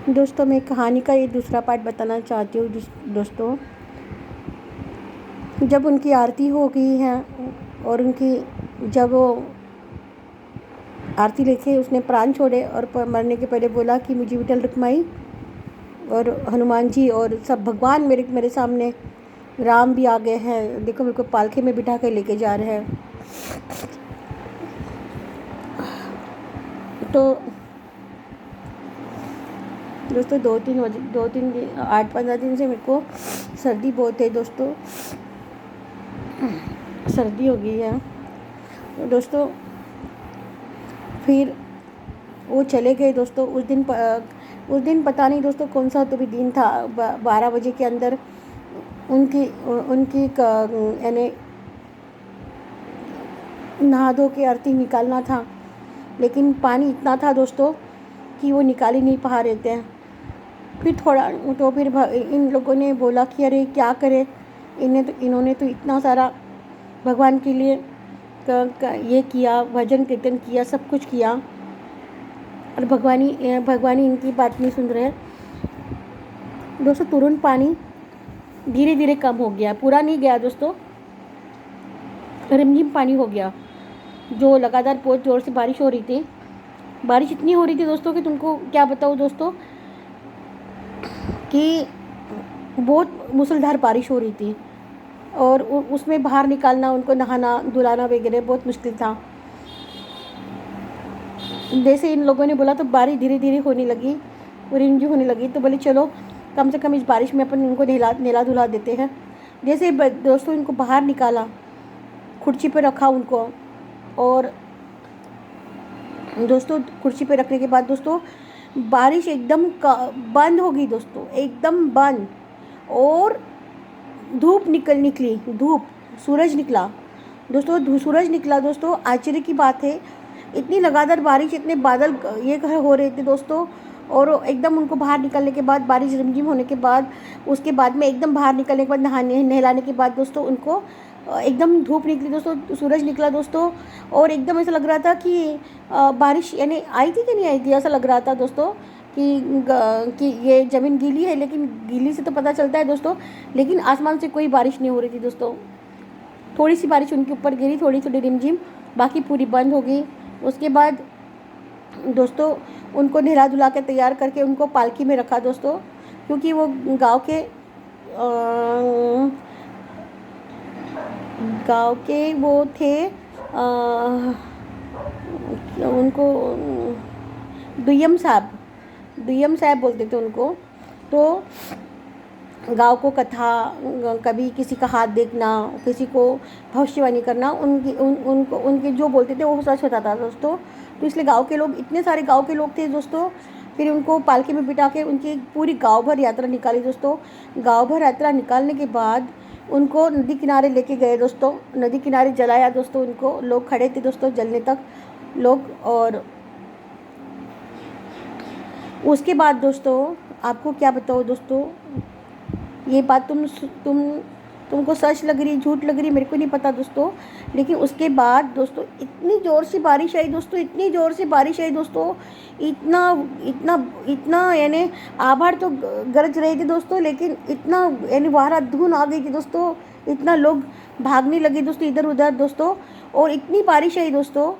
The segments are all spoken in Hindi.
दोस्तों, मैं कहानी का ये दूसरा पार्ट बताना चाहती हूँ। दोस्तों, जब उनकी आरती हो गई है और उनकी जब वो आरती लेके उसने प्राण छोड़े और मरने के पहले बोला कि मुझे विठल रुक्माई और हनुमान जी और सब भगवान मेरे मेरे सामने, राम भी आ गए हैं, देखो मेरे को पालके में बिठा के लेके जा रहे हैं। तो दोस्तों, 8-15 दिन से मेरे को सर्दी बहुत है दोस्तों, सर्दी हो गई है दोस्तों। फिर वो चले गए दोस्तों। उस दिन पता नहीं दोस्तों कौन सा तो भी दिन था। 12 बजे के अंदर उनकी उनकी यानी नहा धो के आरती निकालना था, लेकिन पानी इतना था दोस्तों कि वो निकाल ही नहीं पा रहे थे। फिर थोड़ा तो फिर इन लोगों ने बोला कि अरे क्या करें, इन्होंने तो इतना सारा भगवान के लिए ये किया, भजन कीर्तन किया, सब कुछ किया, और भगवान इनकी बात नहीं सुन रहे दोस्तों। तुरंत पानी धीरे धीरे कम हो गया, पूरा नहीं गया दोस्तों, रिमझिम पानी हो गया। जो लगातार बहुत ज़ोर से बारिश हो रही थी, बारिश इतनी हो रही थी दोस्तों कि तुमको क्या बताऊँ दोस्तों, कि बहुत मूसलाधार बारिश हो रही थी और उसमें बाहर निकालना, उनको नहाना धुलाना वगैरह बहुत मुश्किल था। जैसे इन लोगों ने बोला तो बारिश धीरे धीरे होने लगी, रिमझिम होने लगी, तो बोले चलो कम से कम इस बारिश में अपन उनको नहला धुला देते हैं। जैसे दोस्तों इनको बाहर निकाला, कुर्सी पे रखा उनको, और दोस्तों कुर्सी पे रखने के बाद दोस्तों बारिश एकदम बंद हो गई दोस्तों, एकदम बंद। और धूप निकली, सूरज निकला दोस्तों, सूरज निकला दोस्तों। आश्चर्य की बात है, इतनी लगातार बारिश, इतने बादल ये हो रहे थे दोस्तों, और एकदम उनको बाहर निकलने के बाद, बारिश रिमझिम होने के बाद, उसके बाद में एकदम बाहर निकलने के बाद, नहलाने के बाद दोस्तों उनको एकदम धूप निकली दोस्तों, सूरज निकला दोस्तों, और एकदम ऐसा लग रहा था कि बारिश यानी आई थी कि नहीं आई थी, ऐसा लग रहा था दोस्तों कि ये ज़मीन गीली है, लेकिन गीली से तो पता चलता है दोस्तों, लेकिन आसमान से कोई बारिश नहीं हो रही थी दोस्तों। थोड़ी सी बारिश उनके ऊपर गिरी, थोड़ी थोड़ी रिमझिम, बाकी पूरी बंद हो गई। उसके बाद दोस्तों उनको नहला धुला के तैयार करके उनको पालकी में रखा दोस्तों, क्योंकि वो गांव के वो थे, उनको दुय्यम साहब बोलते थे उनको। तो गांव को कथा, कभी किसी का हाथ देखना, किसी को भविष्यवाणी करना, उनके जो बोलते थे वो सच होता था दोस्तों। तो इसलिए गांव के लोग, इतने सारे गांव के लोग थे दोस्तों। फिर उनको पालकी में बिठा के उनकी पूरी गांव भर यात्रा निकाली दोस्तों। गांव भर यात्रा निकालने के बाद उनको नदी किनारे लेके गए दोस्तों, नदी किनारे जलाया दोस्तों उनको। लोग खड़े थे दोस्तों जलने तक लोग। और उसके बाद दोस्तों आपको क्या बताओ दोस्तों, ये बात तुमको सच लग रही, झूठ लग रही, मेरे को नहीं पता दोस्तों, लेकिन उसके बाद दोस्तों इतनी ज़ोर से बारिश आई दोस्तों, इतनी ज़ोर से बारिश आई दोस्तों, इतना इतना इतना यानी आभार तो गरज रहे थे दोस्तों, लेकिन इतना यानी बाहर धुन आ गई थी दोस्तों, इतना लोग भागने लगे दोस्तों इधर उधर दोस्तों। और इतनी बारिश आई दोस्तों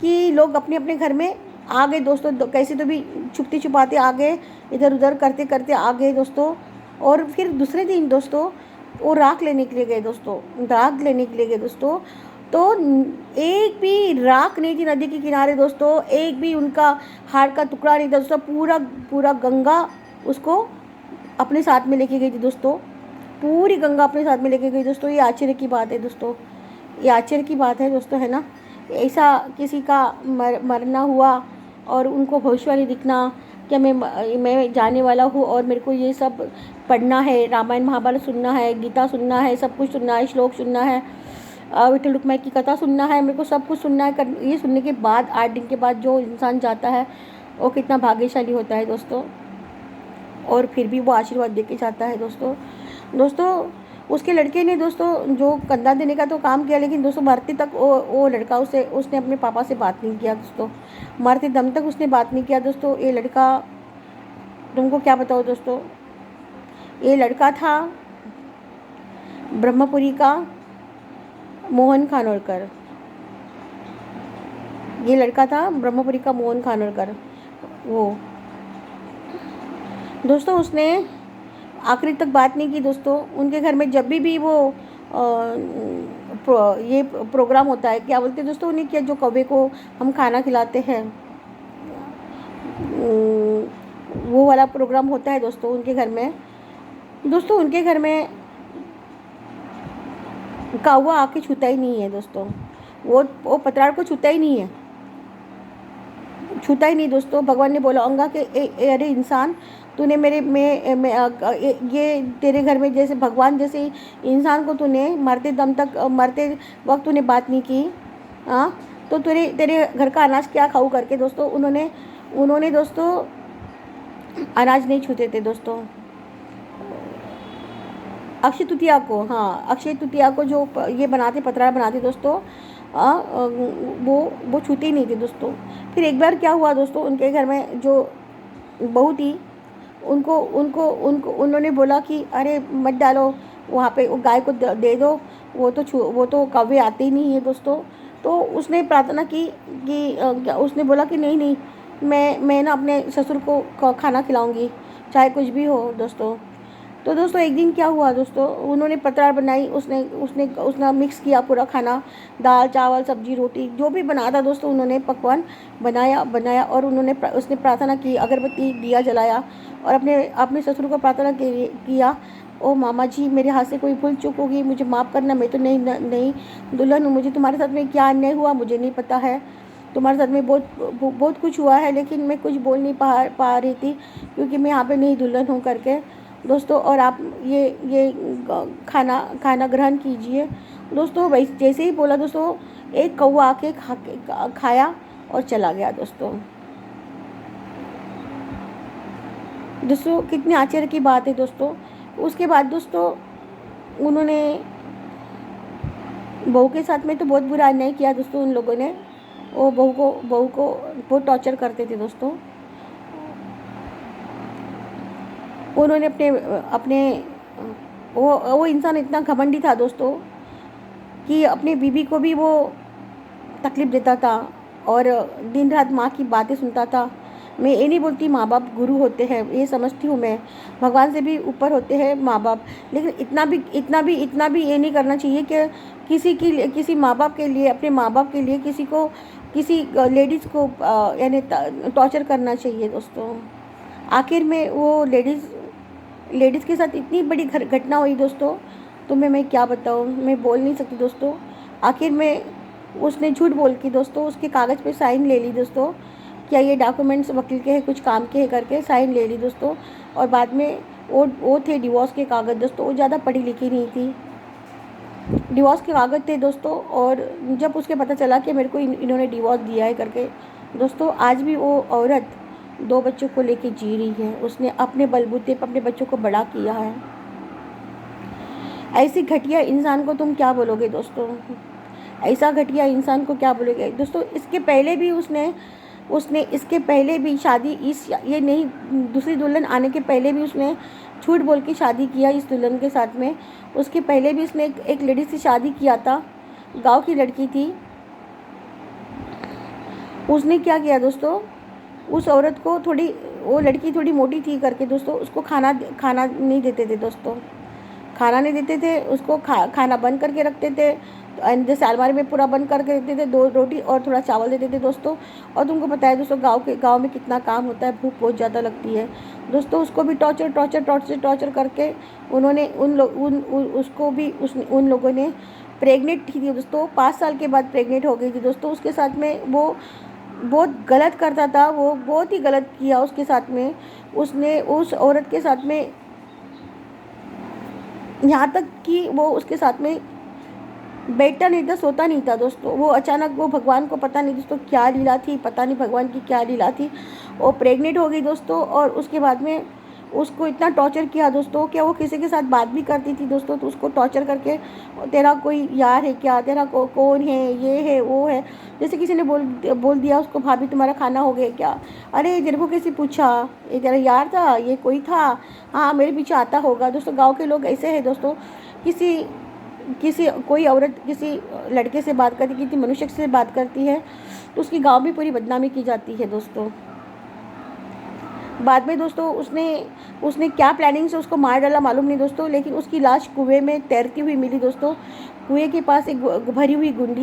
कि लोग अपने अपने घर में आ गए दोस्तों, कैसे तो भी छुपते छुपाते आ गए, इधर उधर करते करते आ गए दोस्तों। और फिर दूसरे दिन दोस्तों वो राख लेने के लिए गए दोस्तों, तो एक भी राख नहीं थी नदी के किनारे दोस्तों, एक भी उनका हाड़ का टुकड़ा नहीं था दोस्तों। पूरा गंगा उसको अपने साथ में लेके गई थी दोस्तों, पूरी गंगा अपने साथ में लेके गई दोस्तों। ये आश्चर्य की बात है दोस्तों, ये आश्चर्य की बात है दोस्तों, है ना। ऐसा किसी का मरना हुआ और उनको भविष्यवाणी दिखना, क्या मैं जाने वाला हूँ और मेरे को ये सब पढ़ना है, रामायण महाभारत सुनना है, गीता सुनना है, सब कुछ सुनना है, श्लोक सुनना है, विठल रुक्माई की कथा सुनना है, मेरे को सब कुछ सुनना है। ये सुनने के बाद 8 दिन के बाद जो इंसान जाता है वो कितना भाग्यशाली होता है दोस्तों, और फिर भी वो आशीर्वाद दे के जाता है दोस्तों। उसके लड़के ने दोस्तों जो कंधा देने का तो काम किया, लेकिन दोस्तों मरते तक वो लड़का उसने अपने पापा से बात नहीं किया दोस्तों, मरते दम तक उसने बात नहीं किया दोस्तों। ये लड़का तुमको क्या बताओ दोस्तों, ये लड़का था ब्रह्मपुरी का मोहन खानोलकर। ये लड़का था ब्रह्मपुरी का मोहन खानोलकर। वो दोस्तों उसने आखिरी तक बात नहीं की दोस्तों। उनके घर में जब भी वो ये प्रोग्राम होता है, क्या बोलते हैं दोस्तों उन्हें, क्या जो कौवे को हम खाना खिलाते हैं, वो वाला प्रोग्राम होता है दोस्तों उनके घर में। दोस्तों उनके घर में कौवा आके छूता ही नहीं है दोस्तों। वो पतराड़ को छूता ही नहीं है, छूता ही नहीं दोस्तों। भगवान ने बोला होगा कि अरे इंसान, तूने मेरे ये तेरे घर में जैसे भगवान जैसे इंसान को तूने मरते वक्त तूने बात नहीं की, हाँ, तो तेरे घर का अनाज क्या खाऊं करके दोस्तों उन्होंने दोस्तों अनाज नहीं छूते थे दोस्तों। अक्षय तृतीया को, हाँ, अक्षय तृतीया को जो ये बनाते, पतरा बनाते दोस्तों, वो छूते ही नहीं थे दोस्तों। फिर एक बार क्या हुआ दोस्तों, उनके घर में जो बहू थी उन्होंने बोला कि अरे मत डालो वहाँ पे, गाय को दे दो, वो तो कौवे आते ही नहीं है दोस्तों। तो उसने प्रार्थना की कि उसने बोला कि नहीं, मैं ना अपने ससुर को खाना खिलाऊंगी, चाहे कुछ भी हो दोस्तों। तो दोस्तों एक दिन क्या हुआ दोस्तों, उन्होंने पतरार बनाई, उसने मिक्स किया पूरा खाना, दाल चावल सब्जी रोटी जो भी बना था दोस्तों, उन्होंने पकवान बनाया और उसने प्रार्थना की, अगरबत्ती दिया जलाया और अपने ससुर को प्रार्थना किया, ओ मामा जी, मेरे हाथ से कोई भूल चूक होगी, मुझे माफ़ करना, मैं तो नहीं दुल्हन हूँ, मुझे तुम्हारे साथ में क्या अन्याय हुआ मुझे नहीं पता है, तुम्हारे साथ में बहुत कुछ हुआ है, लेकिन मैं कुछ बोल नहीं पा रही थी क्योंकि मैं यहाँ पे नहीं दुल्हन हूँ करके दोस्तों। और आप ये खाना ग्रहण कीजिए दोस्तों। वैसे जैसे ही बोला दोस्तों, एक कौवा आके खाया और चला गया दोस्तों। कितने आश्चर्य की बात है दोस्तों। उसके बाद दोस्तों उन्होंने बहू के साथ में तो बहुत बुरा अन्याय किया दोस्तों उन लोगों ने। वो बहू को बहुत टॉर्चर करते थे दोस्तों। उन्होंने अपने वो इंसान इतना घमंडी था दोस्तों कि अपनी बीवी को भी वो तकलीफ़ देता था और दिन रात माँ की बातें सुनता था। मैं ये नहीं बोलती माँ बाप गुरु होते हैं, ये समझती हूँ मैं, भगवान से भी ऊपर होते हैं माँ बाप, लेकिन इतना भी ये नहीं करना चाहिए कि किसी माँ बाप के लिए, अपने माँ बाप के लिए किसी लेडीज़ को यानी टॉर्चर करना चाहिए दोस्तों। आखिर में वो लेडीज़ के साथ इतनी बड़ी घटना हुई दोस्तों, तुम्हें मैं क्या बताऊँ, मैं बोल नहीं सकती दोस्तों। आखिर में उसने झूठ बोल के दोस्तों उसके कागज़ पे साइन ले ली दोस्तों, क्या ये डॉक्यूमेंट्स वकील के हैं, कुछ काम के हैं करके साइन ले ली दोस्तों। और बाद में वो थे डिवोर्स के कागज़ दोस्तों। वो ज़्यादा पढ़ी लिखी नहीं थी, डिवोर्स के कागज़ थे दोस्तों। और जब उसके पता चला कि मेरे को इन्होंने डिवोर्स दिया है करके दोस्तों, आज भी वो औरत 2 बच्चों को लेके जी रही है। उसने अपने बलबूते पर अपने बच्चों को बड़ा किया है। ऐसी घटिया इंसान को तुम क्या बोलोगे दोस्तों, ऐसा घटिया इंसान को क्या बोलोगे दोस्तों। इसके पहले भी उसने इसके पहले भी शादी ये नहीं, दूसरी दुल्हन आने के पहले भी उसने झूठ बोल के शादी किया इस दुल्हन के साथ में। उसके पहले भी उसने एक लड़की से शादी किया था, गांव की लड़की थी। उसने क्या किया दोस्तों, उस औरत को वो लड़की थोड़ी मोटी थी करके दोस्तों, उसको खाना नहीं देते थे दोस्तों, खाना नहीं देते थे उसको, खाना बंद करके रखते थे। जैसे अलमारी में पूरा बंद करके रखते थे, 2 रोटी और थोड़ा चावल देते थे दोस्तों। और तुमको पता है दोस्तों, गांव में कितना काम होता है, भूख बहुत ज़्यादा लगती है दोस्तों। उसको भी टॉर्चर करके उन्होंने उन लोगों ने प्रेग्नेंट थी दोस्तों, 5 साल के बाद प्रेग्नेंट हो गई थी दोस्तों। उसके साथ में वो बहुत गलत करता था, वो बहुत ही गलत किया उसके साथ में। उसने उस औरत के साथ में यहाँ तक कि वो उसके साथ में बैठता नहीं था, सोता नहीं था दोस्तों। वो अचानक, वो भगवान को पता नहीं दोस्तों क्या लीला थी, पता नहीं भगवान की क्या लीला थी, वो प्रेग्नेंट हो गई दोस्तों। और उसके बाद में उसको इतना टॉर्चर किया दोस्तों कि वो किसी के साथ बात भी करती थी दोस्तों तो उसको टॉर्चर करके, तेरा कोई यार है क्या, तेरा कौन है, ये है वो है। जैसे किसी ने बोल दिया उसको, भाभी तुम्हारा खाना हो गया क्या, अरे तेरे को किसी पूछा, ये तेरा यार था, ये कोई था, हाँ मेरे पीछे आता होगा। दोस्तों गाँव के लोग ऐसे हैं दोस्तों, किसी किसी कोई औरत किसी लड़के से बात करती, किसी मनुष्य से बात करती है तो उसकी गांव में पूरी बदनामी की जाती है दोस्तों। बाद में दोस्तों उसने क्या प्लानिंग से उसको मार डाला मालूम नहीं दोस्तों, लेकिन उसकी लाश कुएं में तैरती हुई मिली दोस्तों। कुएं के पास एक भरी हुई गुंडी